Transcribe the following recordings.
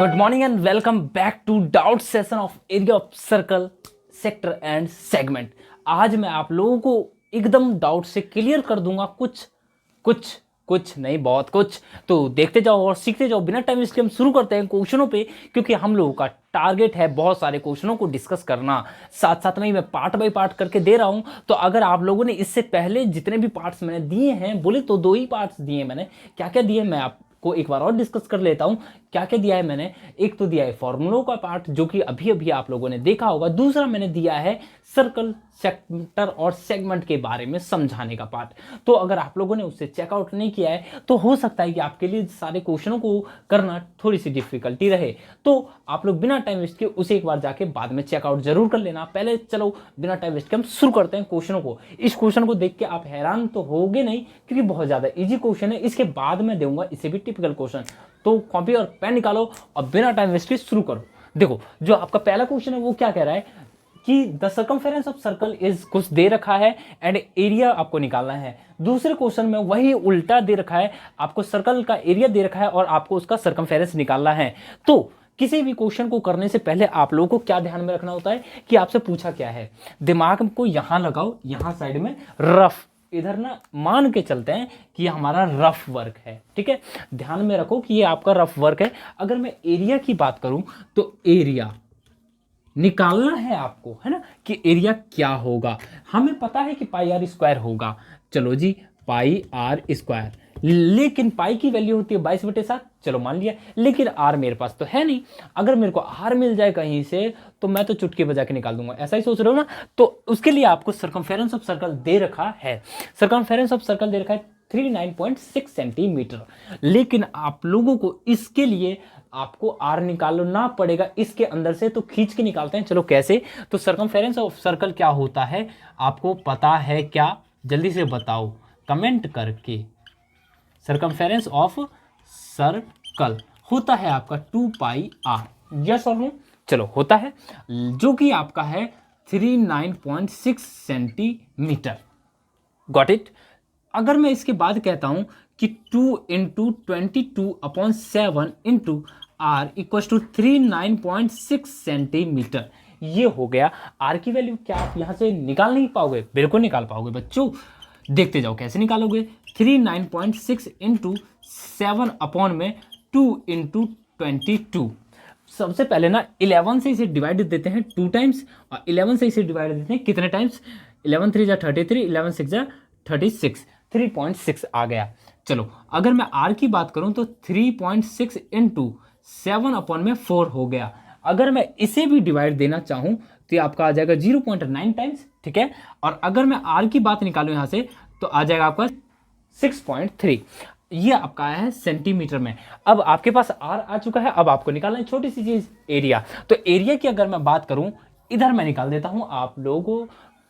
Good morning and welcome back to doubt session of area of circle sector and segment. आज मैं आप लोगों को एकदम डाउट से क्लियर कर दूंगा कुछ कुछ कुछ नहीं बहुत कुछ। तो देखते जाओ और सीखते जाओ बिना टाइम वेस्ट के। हम शुरू करते हैं क्वेश्चनों पे, क्योंकि हम लोगों का टारगेट है बहुत सारे क्वेश्चनों को डिस्कस करना। साथ साथ में ही मैं पार्ट बाय पार्ट करके दे रहा हूं। तो अगर आप लोगों ने इससे पहले जितने भी पार्ट्स मैंने दिए हैं, बोले तो 2 ही पार्ट्स दिए मैंने। क्या क्या दिए मैं आपको एक बार और डिस्कस कर लेता हूं। क्या क्या दिया है मैंने? एक तो दिया है फॉर्मूलों का पार्ट, जो कि अभी अभी आप लोगों ने देखा होगा। दूसरा मैंने दिया है सर्कल सेक्टर और सेगमेंट के बारे में समझाने का पार्ट। तो अगर आप लोगों ने उससे चेकआउट नहीं किया है तो हो सकता है कि आपके लिए सारे क्वेश्चनों को करना थोड़ी सी डिफिकल्टी रहे। तो आप लोग बिना टाइम वेस्ट के उसे एक बार जाके बाद में चेकआउट जरूर कर लेना। पहले चलो बिना टाइम वेस्ट के हम शुरू करते हैं क्वेश्चनों को। इस क्वेश्चन को देख के आप हैरान तो होगे नहीं, क्योंकि बहुत ज्यादा इजी क्वेश्चन है। इसके बाद मैं दूंगा इसे भी टिपिकल क्वेश्चन। तो कॉपी और पेन निकालो और बिना टाइम वेस्ट के शुरू करो। देखो जो आपका पहला क्वेश्चन है वो क्या कह रहा है कि the circumference of circle is कुछ दे रखा है एंड एरिया आपको निकालना है। दूसरे क्वेश्चन में वही उल्टा दे रखा है, आपको सर्कल का एरिया दे रखा है और आपको उसका सर्कमफेरेंस निकालना है। तो किसी भी क्वेश्चन को करने से पहले आप लोगों को क्या ध्यान में रखना होता है कि आपसे पूछा क्या है। दिमाग को यहां लगाओ, यहां साइड में रफ, इधर ना मान के चलते हैं कि ये हमारा रफ वर्क है। ठीक है, ध्यान में रखो कि ये आपका रफ वर्क है। अगर मैं एरिया की बात करूं तो एरिया निकालना है आपको, है ना, कि एरिया क्या होगा। हमें पता है कि पाई आर स्क्वायर होगा। चलो जी, पाई आर स्क्वायर, लेकिन पाई की वैल्यू होती है 22/7। चलो मान लिया, लेकिन आर मेरे पास तो है नहीं। अगर मेरे को आर मिल जाए कहीं से तो मैं तो चुटकी बजा के निकाल दूंगा। ऐसा ही सोच रहे हो ना? तो उसके लिए आपको सर्कमफेरेंस ऑफ सर्कल दे रखा है। सर्कमफेरेंस ऑफ सर्कल दे रखा है 39.6 सेंटीमीटर। लेकिन आप लोगों को इसके लिए आपको आर निकालना पड़ेगा इसके अंदर से। तो खींच के निकालते हैं, चलो कैसे। तो सर्कमफेरेंस ऑफ सर्कल क्या होता है आपको पता है क्या? जल्दी से बताओ कमेंट करके। सर्कमफेरेंस ऑफ सर्कल होता है आपका 2 पाई आर। यस और नो? चलो होता है, जो कि आपका है 39.6 सेंटीमीटर। Got it. अगर मैं इसके बाद कहता हूं कि 2 into 22/7 into R equal to 39.6 centimetre, ये हो गया। आर की वैल्यू क्या आप यहां से निकाल नहीं पाओगे? बिल्कुल निकाल पाओगे बच्चों। देखते जाओ कैसे निकालोगे। 39.6 इंटू 7 अपॉन में 2 इंटू 22। सबसे पहले ना 11 से इसे डिवाइड देते हैं 2 टाइम्स, और 11 से इसे डिवाइड देते हैं कितने टाइम्स? 11 3 जा 33, 11 6 जा 36, 3.6 आ गया। चलो अगर मैं आर की बात करूं तो 3.6 इंटू 7 अपॉन में 4 हो गया। अगर मैं इसे भी डिवाइड देना चाहूं तो ये आपका आ जाएगा 0.9 टाइम्स। ठीक है, और अगर मैं आर की बात निकालूं यहां से तो आ जाएगा आपका 6.3। ये आपका आया है सेंटीमीटर में। अब आपके पास आर आ चुका है, अब आपको निकालना है छोटी सी चीज, एरिया। तो एरिया की अगर मैं बात करूं, इधर मैं निकाल देता हूं आप लोगों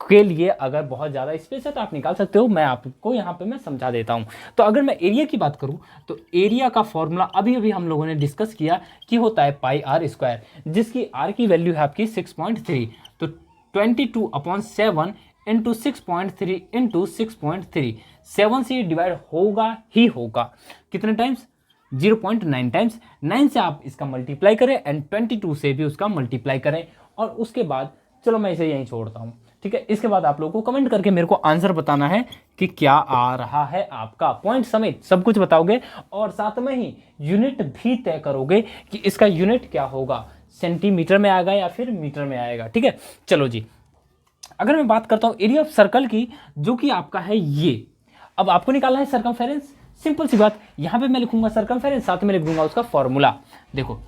के लिए। अगर बहुत ज़्यादा स्पेस है तो आप निकाल सकते हो, मैं आपको यहाँ पे मैं समझा देता हूँ। तो अगर मैं एरिया की बात करूँ तो एरिया का फॉर्मूला अभी अभी हम लोगों ने डिस्कस किया कि होता है पाई आर स्क्वायर, जिसकी आर की वैल्यू है आपकी 6.3। तो 22/7 इंटू 6.3 इंटू 6.3, 7 से डिवाइड होगा ही होगा। कितने टाइम्स? 0.9 टाइम्स। 9 से आप इसका मल्टीप्लाई करें एंड 22 से भी उसका मल्टीप्लाई करें, और उसके बाद चलो मैं इसे यहीं छोड़ता हूँ। ठीक है, इसके बाद आप लोगों को कमेंट करके मेरे को आंसर बताना है कि क्या आ रहा है आपका। पॉइंट समेत सब कुछ बताओगे और साथ में ही यूनिट भी तय करोगे कि इसका यूनिट क्या होगा, सेंटीमीटर में आएगा या फिर मीटर में आएगा। ठीक है, चलो जी, अगर मैं बात करता हूं एरिया ऑफ सर्कल की, जो कि आपका है ये। अब आपको निकालना है सर्कमफेरेंस। सिंपल सी बात, यहां पे मैं लिखूंगा सर्कमफेरेंस, साथ में लिख दूंगा उसका फॉर्मूला। देखो,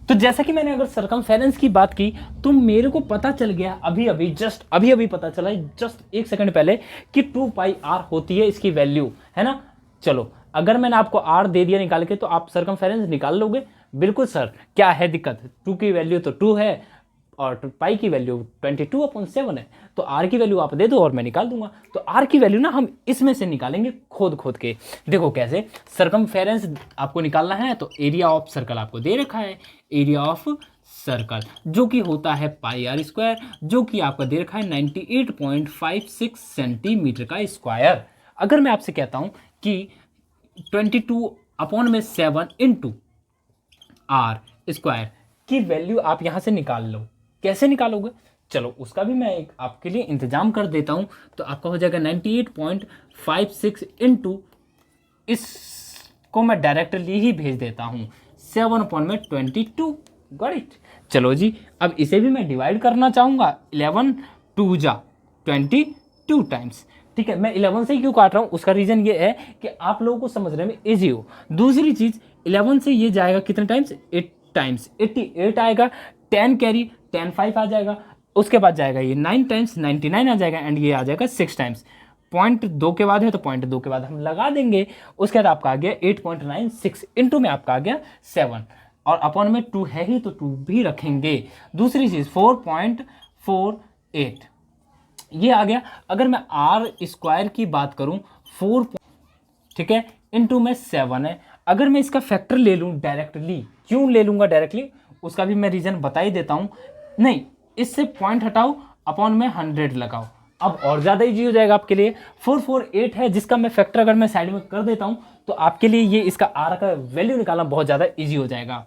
तो जैसा कि मैंने अगर सर्कमफेरेंस की बात की तो मेरे को पता चल गया अभी अभी, जस्ट अभी अभी पता चला, जस्ट 1 सेकंड पहले, कि 2 पाई आर होती है इसकी वैल्यू, है ना। चलो अगर मैंने आपको आर दे दिया निकाल के तो आप सर्कमफेरेंस निकाल लोगे? बिल्कुल सर, क्या है दिक्कत? 2 की वैल्यू तो 2 है और पाई की वैल्यू 22/7 है, तो आर की वैल्यू आप दे दो और मैं निकाल दूंगा। तो आर की वैल्यू ना हम इसमें से निकालेंगे खोद खोद के। देखो कैसे। सर्कमफेरेंस आपको निकालना है तो एरिया ऑफ सर्कल आपको दे रखा है, एरिया ऑफ सर्कल जो कि होता है पाई आर स्क्वायर, जो कि आपका दे रखा है 98.56 सेंटीमीटर का स्क्वायर। अगर मैं आपसे कहता हूं कि 22 अपॉन में 7 इंटू आर स्क्वायर की वैल्यू आप यहाँ से निकाल लो। कैसे निकालोगे, चलो उसका भी मैं एक आपके लिए इंतजाम कर देता हूँ। तो आपका हो जाएगा 98.56 इंटू, इसको मैं डायरेक्टली ही भेज देता हूँ 7 अपॉन में 22। Got it. चलो जी, अब इसे भी मैं डिवाइड करना चाहूँगा। 11 2 जा 22 टाइम्स। ठीक है, मैं 11 से ही क्यों काट रहा हूँ, उसका रीज़न ये है कि आप लोगों को समझने में ईजी हो। दूसरी चीज़, 11 से ये जाएगा कितने टाइम्स, 8 टाइम्स, 88 आएगा, 10 कैरी 10 5 आ जाएगा, उसके बाद जाएगा ये 9 टाइम्स 99 आ जाएगा, एंड ये आ जाएगा 6 टाइम्स। पॉइंट 2 के बाद है तो पॉइंट 2 के बाद हम लगा देंगे। उसके बाद आपका आ गया 8.96 इंटू में आपका आ गया 7, और अपॉन में 2 है ही तो 2 भी रखेंगे। दूसरी चीज़ 4.48 ये आ गया। अगर मैं आर स्क्वायर की बात करूं 4, ठीक है, इंटू में 7 है। अगर मैं इसका फैक्टर ले लूं डायरेक्टली, क्यों ले लूंगा डायरेक्टली उसका भी मैं रीज़न बता ही देता हूं। नहीं, इससे पॉइंट हटाओ, अपॉन में 100 लगाओ, अब और ज़्यादा ईजी हो जाएगा आपके लिए। 448 है जिसका मैं फैक्टर अगर मैं साइड में कर देता हूं तो आपके लिए ये इसका आर का वैल्यू निकालना बहुत ज़्यादा ईजी हो जाएगा।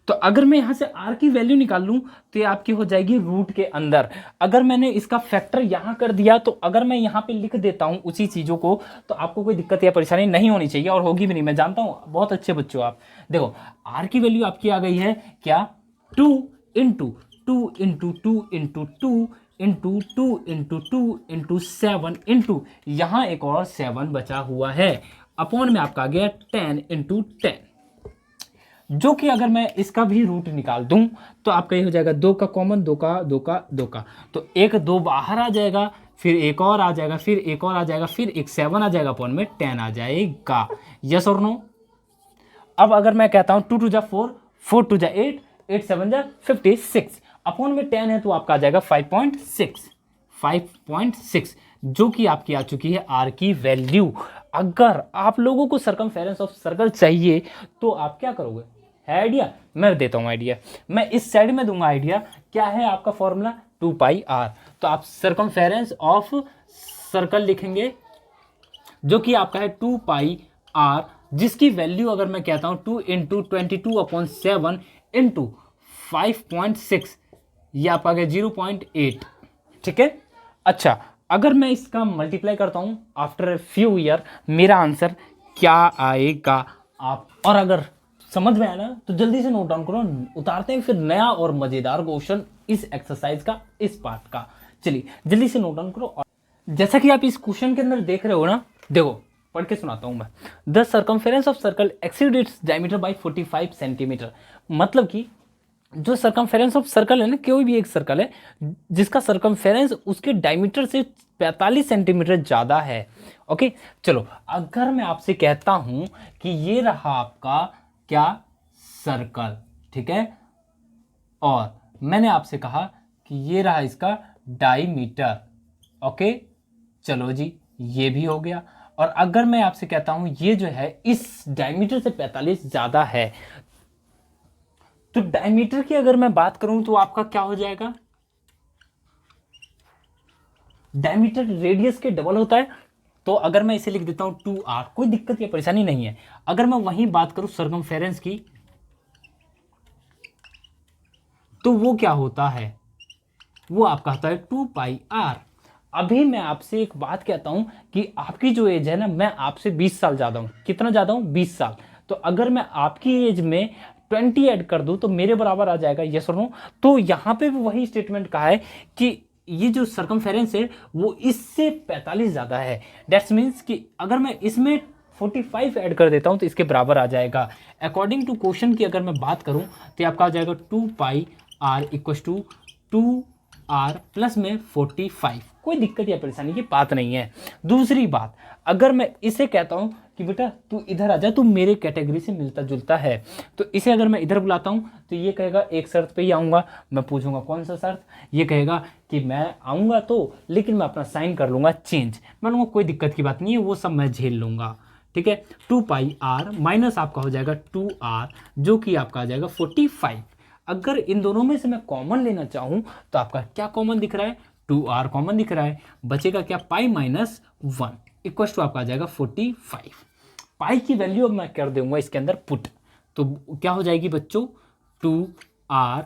तो अगर मैं यहाँ से r की वैल्यू निकाल लूँ तो ये आपकी हो जाएगी रूट के अंदर। अगर मैंने इसका फैक्टर यहाँ कर दिया तो अगर मैं यहाँ पे लिख देता हूँ उसी चीज़ों को तो आपको कोई दिक्कत या परेशानी नहीं होनी चाहिए, और होगी भी नहीं। मैं जानता हूँ बहुत अच्छे बच्चों आप। देखो r की वैल्यू आपकी आ गई है क्या, 2 into 2 into 2 into 2 into 2 into 2 into 7 into यहाँ एक और 7 बचा हुआ है, अपॉन में आपका आ गया 10 इंटू 10, जो कि अगर मैं इसका भी रूट निकाल दूं तो आपका ये हो जाएगा 2 का कॉमन, 2 का 2 का 2 का, तो एक 2 बाहर आ जाएगा, फिर एक और आ जाएगा, फिर एक और आ जाएगा, फिर एक 7 आ जाएगा, अपॉन में 10 आ जाएगा। यस और नो। अब अगर मैं कहता हूं 2 2 जा 4, 4 2 जा 8, 8 7 जा 56, अपॉन में 10 है तो आपका आ जाएगा 5.6, 5.6, जो कि आपकी आ चुकी है आर की वैल्यू। अगर आप लोगों को सर्कमफेरेंस ऑफ सर्कल चाहिए तो आप क्या करोगे, है आइडिया, मैं देता हूं आइडिया। मैं इस साइड में दूंगा आइडिया। क्या है आपका फॉर्मूला, 2 पाई आर। तो आप सर्कमफेरेंस ऑफ सर्कल लिखेंगे जो कि आपका है 2 पाई आर, जिसकी वैल्यू अगर मैं कहता हूं 2 इंटू 22/7 इंटू 5.6, ये आप आ गया 0.8। ठीक है, अच्छा अगर मैं इसका मल्टीप्लाई करता हूं आफ्टर फ्यू ईयर, मेरा आंसर क्या आएगा आप, और अगर समझ में आया ना तो जल्दी से नोट डाउन करो। उतारते हैं फिर नया और मजेदार क्वेश्चन इस एक्सरसाइज का, इस पार्ट का। चलिए जल्दी से नोट डाउन करो। और जैसा कि आप इस क्वेश्चन के अंदर देख रहे हो ना, देखो पढ़ के सुनाता हूं मैं। The circumference of circle exceed its diameter by 45 centimetre. मतलब कि जो सर्कमफेरेंस ऑफ सर्कल है ना, कोई भी एक सर्कल है जिसका सर्कमफेरेंस उसके डायमीटर से 45 सेंटीमीटर ज़्यादा है। ओके, चलो अगर मैं आपसे कहता हूं कि ये रहा आपका क्या, सर्कल, ठीक है, और मैंने आपसे कहा कि ये रहा इसका डायमीटर। ओके, चलो जी ये भी हो गया। और अगर मैं आपसे कहता हूं ये जो है इस डायमीटर से 45 ज़्यादा है, तो डायमीटर की अगर मैं बात करूं तो आपका क्या हो जाएगा, डायमीटर रेडियस के डबल होता है। तो अगर मैं इसे लिख देता हूं 2r, कोई दिक्कत या परेशानी नहीं है। अगर मैं वहीं बात करूं सर्कमफेरेंस की, तो वो क्या होता है, वो आपका होता है 2 पाई r। अभी मैं आपसे एक बात कहता हूं कि आपकी जो एज है ना, मैं आपसे 20 साल ज़्यादा हूं। कितना ज़्यादा हूं, 20 साल। तो अगर मैं आपकी एज में 20 ऐड कर दूं तो मेरे बराबर आ जाएगा, यस और नो। तो यहाँ पे भी वही स्टेटमेंट कहा है कि ये जो सर्कमफेरेंस है वो इससे 45 ज़्यादा है। दैट्स मीन्स कि अगर मैं इसमें 45 ऐड कर देता हूँ तो इसके बराबर आ जाएगा। अकॉर्डिंग टू क्वेश्चन की अगर मैं बात करूँ तो आपका आ जाएगा 2 pi r equal to 2r plus में 45। कोई दिक्कत या परेशानी की बात नहीं है। दूसरी बात, अगर मैं इसे कहता हूँ कि बेटा तू इधर आ जा, तू मेरे कैटेगरी से मिलता जुलता है, तो इसे अगर मैं इधर बुलाता हूँ तो ये कहेगा एक शर्त पे ही आऊँगा। मैं पूछूंगा कौन सा शर्त, ये कहेगा कि मैं आऊँगा तो लेकिन मैं अपना साइन कर लूँगा चेंज। मैं लूँगा कोई दिक्कत की बात नहीं है, वो सब मैं झेल लूँगा। ठीक है। 2πr माइनस आपका हो जाएगा 2r जो कि आपका आ जाएगा 45। अगर इन दोनों में से मैं कॉमन लेना चाहूँ तो आपका क्या कॉमन दिख रहा है, 2r कॉमन दिख रहा है, बचेगा क्या पाई माइनस 1 इक्वल टू आपका आ जाएगा 45। पाई की वैल्यू अब मैं कर दूंगा इसके अंदर पुट, तो क्या हो जाएगी बच्चों 2r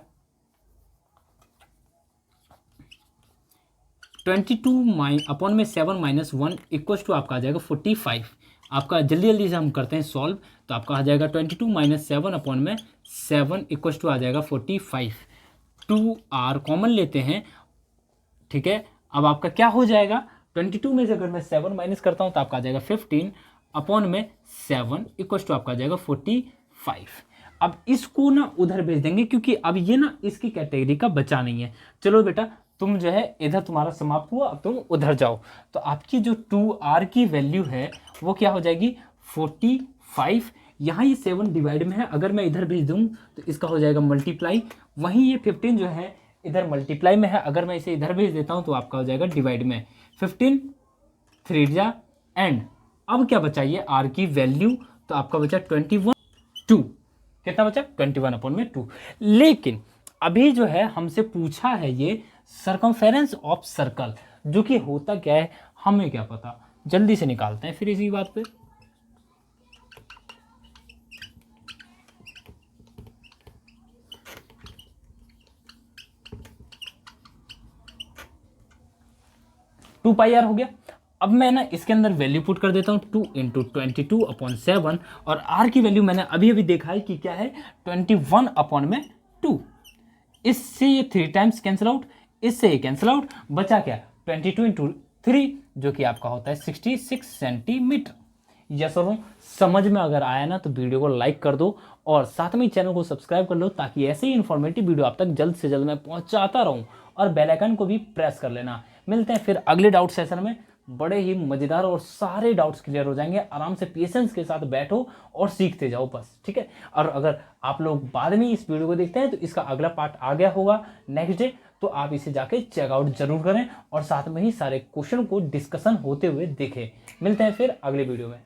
22 अपॉन में 7 माइनस 1 इक्वल टू आपका आ जाएगा 45। आपका जल्दी जल्दी से हम करते हैं सॉल्व, तो आपका आ जाएगा 22 माइनस 7 अपॉन में 7 इक्वल टू आ जाएगा 45। 2r कॉमन लेते हैं, ठीक है। अब आपका क्या हो जाएगा 22 में से अगर मैं 7 माइनस करता हूं तो आपका आ जाएगा 15 अपॉन में 7 इक्वल टू आपका आ जाएगा 45। अब इसको ना उधर भेज देंगे क्योंकि अब ये ना इसकी कैटेगरी का बचा नहीं है। चलो बेटा तुम जो है इधर तुम्हारा समाप्त हुआ, अब तुम उधर जाओ, तो आपकी जो 2r की वैल्यू है वो क्या हो जाएगी 45। यहाँ ये 7 डिवाइड में है, अगर मैं इधर भेज दूँ तो इसका हो जाएगा मल्टीप्लाई, वहीं ये 15 जो है इधर मल्टीप्लाई में है, अगर मैं इसे इधर भेज देता हूँ तो आपका हो जाएगा डिवाइड में। 15 3 जा एंड अब क्या बचा ये r की वैल्यू, तो आपका बचा 21 2, कितना बचा 21 अपॉन में 2। लेकिन अभी जो है हमसे पूछा है ये सर्कमफेरेंस ऑफ सर्कल, जो कि होता क्या है हमें क्या पता, जल्दी से निकालते हैं फिर इसी बात पे। टू पाई आर हो गया। अब मैं ना इसके अंदर वैल्यू पुट कर देता हूँ 2 इंटू 22 अपॉन 7 और r की वैल्यू मैंने अभी अभी देखा है कि क्या है 21 अपॉन में 2। इससे ये 3 टाइम्स कैंसिल आउट, इससे ये कैंसिल आउट, बचा क्या 22 इंटू 3 जो कि आपका होता है 66 सेंटीमीटर। यस और नो, समझ में अगर आया ना तो वीडियो को लाइक कर दो और साथ में चैनल को सब्सक्राइब कर लो ताकि ऐसे ही इन्फॉर्मेटिव वीडियो आप तक जल्द से जल्द मैं पहुंचाता रहूं, और बेल आइकन को भी प्रेस कर लेना। मिलते हैं फिर अगले डाउट सेशन में, बड़े ही मजेदार और सारे डाउट्स क्लियर हो जाएंगे। आराम से पेशेंस के साथ बैठो और सीखते जाओ बस, ठीक है। और अगर आप लोग बाद में इस वीडियो को देखते हैं तो इसका अगला पार्ट आ गया होगा नेक्स्ट डे, तो आप इसे जाके चेकआउट जरूर करें और साथ में ही सारे क्वेश्चन को डिस्कशन होते हुए देखें। मिलते हैं फिर अगले वीडियो में।